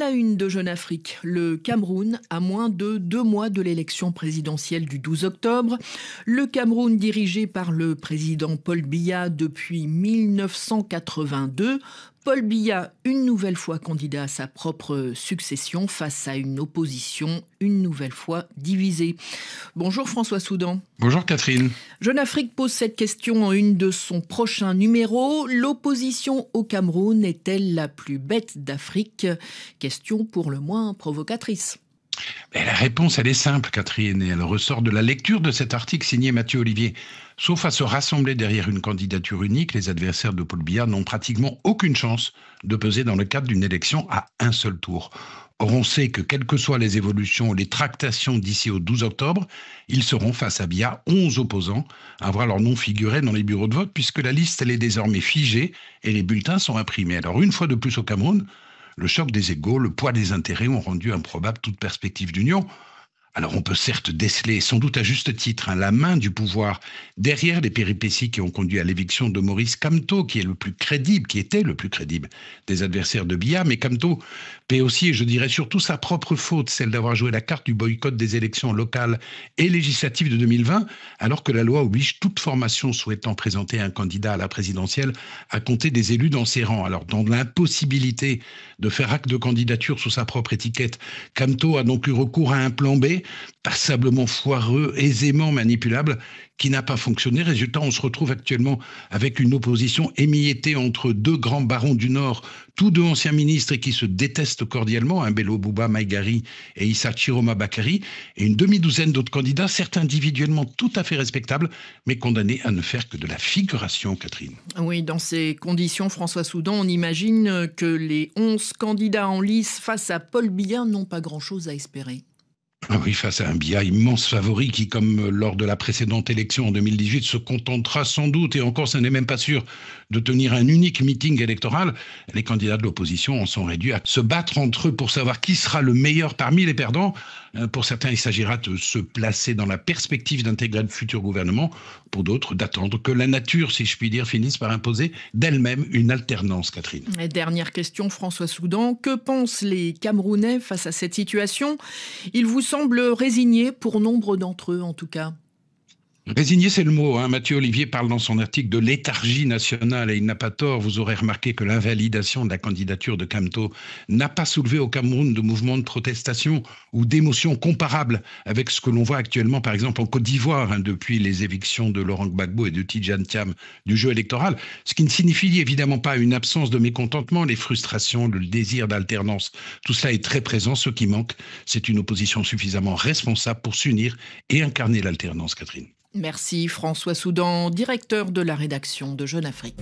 la une de Jeune Afrique, le Cameroun à moins de 2 mois de l'élection présidentielle du 12 octobre. Le Cameroun dirigé par le président Paul Biya depuis 1982. Paul Biya, une nouvelle fois candidat à sa propre succession face à une opposition une nouvelle fois divisée. Bonjour François Soudan. Bonjour Catherine. Jeune Afrique pose cette question en une de son prochain numéro. L'opposition au Cameroun est-elle la plus bête d'Afrique? Question pour le moins provocatrice. Mais la réponse, elle est simple, Catherine, et elle ressort de la lecture de cet article signé Mathieu Olivier. Sauf à se rassembler derrière une candidature unique, les adversaires de Paul Biya n'ont pratiquement aucune chance de peser dans le cadre d'une élection à un seul tour. Or, on sait que quelles que soient les évolutions, les tractations d'ici au 12 octobre, ils seront face à Biya 11 opposants à voir leur nom figurer dans les bureaux de vote, puisque la liste, elle est désormais figée et les bulletins sont imprimés. Alors, une fois de plus au Cameroun, le choc des égos, le poids des intérêts ont rendu improbable toute perspective d'union. Alors on peut certes déceler, sans doute à juste titre, la main du pouvoir derrière les péripéties qui ont conduit à l'éviction de Maurice Kamto, qui était le plus crédible des adversaires de Biya. Mais Kamto paie aussi, et je dirais surtout, sa propre faute, celle d'avoir joué la carte du boycott des élections locales et législatives de 2020, alors que la loi oblige toute formation souhaitant présenter un candidat à la présidentielle à compter des élus dans ses rangs. Alors dans l'impossibilité de faire acte de candidature sous sa propre étiquette, Kamto a donc eu recours à un plan B, passablement foireux, aisément manipulable, qui n'a pas fonctionné. Résultat, on se retrouve actuellement avec une opposition émiettée entre deux grands barons du Nord, tous deux anciens ministres et qui se détestent cordialement, Bello Bouba Maïgari et Issa Chiroma Bakary, et une demi-douzaine d'autres candidats, certains individuellement tout à fait respectables, mais condamnés à ne faire que de la figuration, Catherine. Oui, dans ces conditions, François Soudan, on imagine que les 11 candidats en lice face à Paul Biya n'ont pas grand-chose à espérer. Ah oui, face à un Biya immense favori qui, comme lors de la précédente élection en 2018, se contentera sans doute, et encore ce n'est même pas sûr, de tenir un unique meeting électoral, les candidats de l'opposition en sont réduits à se battre entre eux pour savoir qui sera le meilleur parmi les perdants. Pour certains, il s'agira de se placer dans la perspective d'intégrer le futur gouvernement. Pour d'autres, d'attendre que la nature, si je puis dire, finisse par imposer d'elle-même une alternance, Catherine. Et dernière question, François Soudan. Que pensent les Camerounais face à cette situation? Ils vous semblent résignés, pour nombre d'entre eux en tout cas. Résigné, c'est le mot. Mathieu Olivier parle dans son article de léthargie nationale et il n'a pas tort. Vous aurez remarqué que l'invalidation de la candidature de Kamto n'a pas soulevé au Cameroun de mouvements de protestation ou d'émotions comparables avec ce que l'on voit actuellement, par exemple, en Côte d'Ivoire, depuis les évictions de Laurent Gbagbo et de Tidjane Thiam du jeu électoral. Ce qui ne signifie évidemment pas une absence de mécontentement, les frustrations, le désir d'alternance. Tout cela est très présent. Ce qui manque, c'est une opposition suffisamment responsable pour s'unir et incarner l'alternance, Catherine. Merci François Soudan, directeur de la rédaction de Jeune Afrique.